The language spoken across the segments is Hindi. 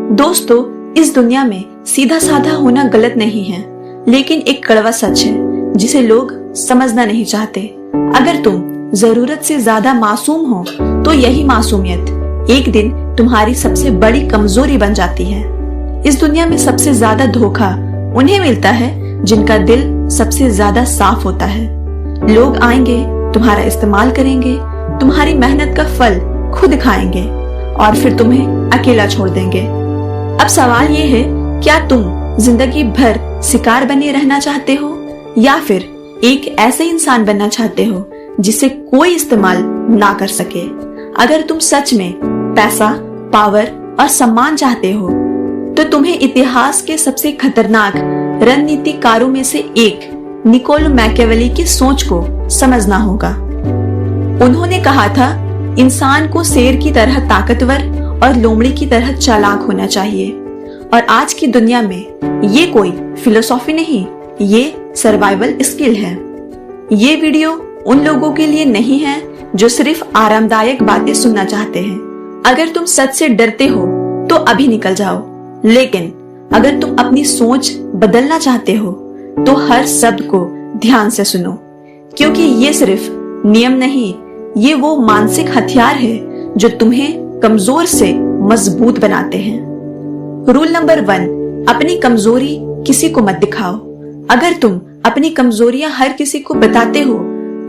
दोस्तों, इस दुनिया में सीधा साधा होना गलत नहीं है, लेकिन एक कड़वा सच है जिसे लोग समझना नहीं चाहते। अगर तुम जरूरत से ज्यादा मासूम हो तो यही मासूमियत एक दिन तुम्हारी सबसे बड़ी कमजोरी बन जाती है। इस दुनिया में सबसे ज्यादा धोखा उन्हें मिलता है जिनका दिल सबसे ज्यादा साफ होता है। लोग आएंगे, तुम्हारा इस्तेमाल करेंगे, तुम्हारी मेहनत का फल खुद खाएंगे और फिर तुम्हें अकेला छोड़ देंगे। अब सवाल ये है, क्या तुम जिंदगी भर शिकार बने रहना चाहते हो या फिर एक ऐसे इंसान बनना चाहते हो जिसे कोई इस्तेमाल ना कर सके? अगर तुम सच में पैसा, पावर और सम्मान चाहते हो तो तुम्हें इतिहास के सबसे खतरनाक रणनीतिकारों में से एक निकोलो मैकियावेली की सोच को समझना होगा। उन्होंने कहा था, इंसान को शेर की तरह ताकतवर और लोमड़ी की तरह चालाक होना चाहिए। और आज की दुनिया में ये कोई फिलोसॉफी नहीं, ये सर्वाइवल स्किल है। ये वीडियो उन लोगों के लिए नहीं है जो सिर्फ आरामदायक बातें सुनना चाहते हैं। अगर तुम सच से डरते हो तो अभी निकल जाओ, लेकिन अगर तुम अपनी सोच बदलना चाहते हो तो हर शब्द को ध्यान से सुनो, क्योंकि ये सिर्फ नियम नहीं, ये वो मानसिक हथियार है जो तुम्हें कमजोर से मजबूत बनाते हैं। रूल नंबर 1, अपनी कमजोरी किसी को मत दिखाओ। अगर तुम अपनी कमजोरियां हर किसी को बताते हो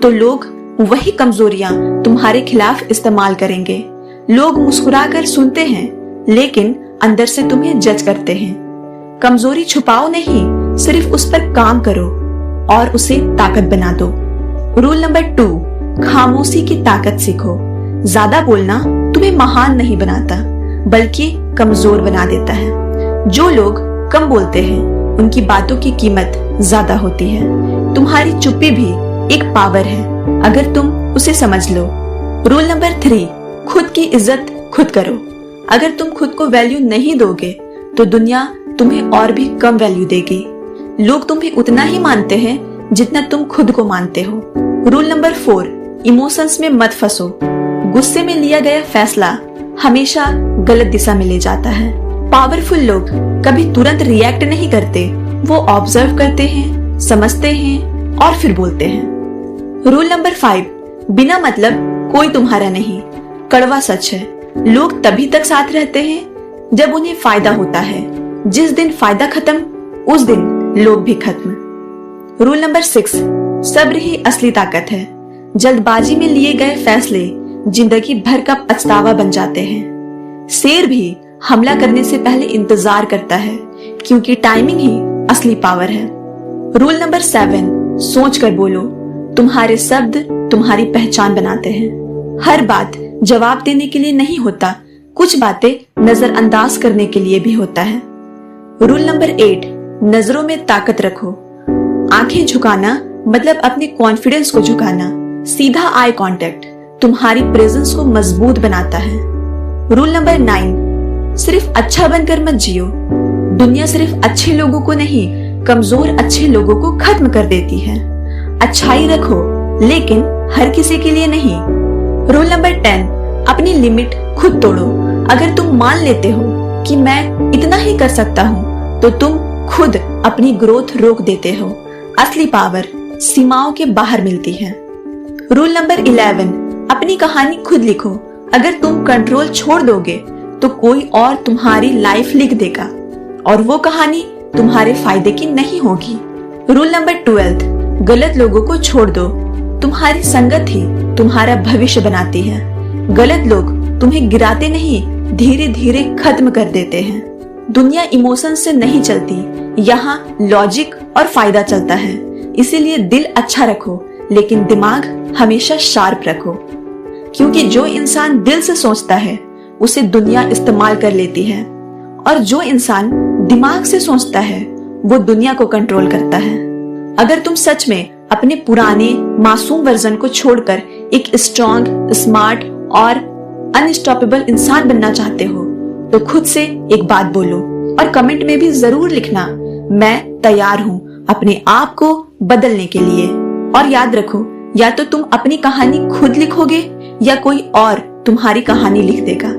तो लोग वही कमजोरियां तुम्हारे खिलाफ इस्तेमाल करेंगे। लोग मुस्कुराकर सुनते हैं लेकिन अंदर से तुम्हें जज करते हैं। कमजोरी छुपाओ नहीं, सिर्फ उस पर काम करो और उसे ताकत बना दो। रूल नंबर 2, खामोशी की ताकत सीखो। ज्यादा बोलना तुम्हें महान नहीं बनाता बल्कि कमजोर बना देता है। जो लोग कम बोलते हैं उनकी बातों की कीमत ज्यादा होती है। तुम्हारी चुप्पी भी एक पावर है अगर तुम उसे समझ लो। रूल नंबर 3, खुद की इज्जत खुद करो। अगर तुम खुद को वैल्यू नहीं दोगे तो दुनिया तुम्हें और भी कम वैल्यू देगी। लोग तुम्हें उतना ही मानते हैं जितना तुम खुद को मानते हो। रूल नंबर 4, इमोशंस में मत फंसो। गुस्से में लिया गया फैसला हमेशा गलत दिशा में ले जाता है। पावरफुल लोग कभी तुरंत रिएक्ट नहीं करते, वो ऑब्जर्व करते हैं, समझते हैं और फिर बोलते हैं। रूल नंबर 5, बिना मतलब कोई तुम्हारा नहीं। कड़वा सच है, लोग तभी तक साथ रहते हैं जब उन्हें फायदा होता है। जिस दिन फायदा खत्म उस दिन लोग भी खत्म। रूल नंबर 6, सब्र ही असली ताकत है। जल्दबाजी में लिए गए फैसले जिंदगी भर का पछतावा बन जाते हैं। शेर भी हमला करने से पहले इंतजार करता है क्योंकि टाइमिंग ही असली पावर है। रूल नंबर 7, सोच कर बोलो। तुम्हारे शब्द तुम्हारी पहचान बनाते हैं। हर बात जवाब देने के लिए नहीं होता, कुछ बातें नजरअंदाज करने के लिए भी होता है। रूल नंबर 8, नजरों में ताकत रखो। आंखें झुकाना मतलब अपने कॉन्फिडेंस को झुकाना। सीधा आई कांटेक्ट तुम्हारी प्रेजेंस को मजबूत बनाता है। रूल नंबर 9, सिर्फ अच्छा बनकर मत जियो। दुनिया सिर्फ अच्छे लोगों को नहीं, कमजोर अच्छे लोगों को खत्म कर देती है। अच्छाई रखो लेकिन हर किसी के लिए नहीं। रूल नंबर 10, अपनी लिमिट खुद तोड़ो। अगर तुम मान लेते हो कि मैं इतना ही कर सकता हूँ तो तुम खुद अपनी ग्रोथ रोक देते हो। असली पावर सीमाओं के बाहर मिलती है। रूल नंबर 11, अपनी कहानी खुद लिखो। अगर तुम कंट्रोल छोड़ दोगे तो कोई और तुम्हारी लाइफ लिख देगा और वो कहानी तुम्हारे फायदे की नहीं होगी। रूल नंबर 12, गलत लोगों को छोड़ दो। तुम्हारी संगत ही तुम्हारा भविष्य बनाती है। गलत लोग तुम्हें गिराते नहीं, धीरे धीरे खत्म कर देते हैं। दुनिया इमोशन से नहीं चलती, यहाँ लॉजिक और फायदा चलता है। इसीलिए दिल अच्छा रखो लेकिन दिमाग हमेशा शार्प रखो, क्योंकि जो इंसान दिल से सोचता है उसे दुनिया इस्तेमाल कर लेती है और जो इंसान दिमाग से सोचता है वो दुनिया को कंट्रोल करता है। अगर तुम सच में अपने पुराने मासूम वर्जन को छोड़कर एक स्ट्रॉन्ग, स्मार्ट और अनस्टॉपेबल इंसान बनना चाहते हो तो खुद से एक बात बोलो और कमेंट में भी जरूर लिखना, मैं तैयार हूँ अपने आप को बदलने के लिए। और याद रखो, या तो तुम अपनी कहानी खुद लिखोगे या कोई और तुम्हारी कहानी लिख देगा।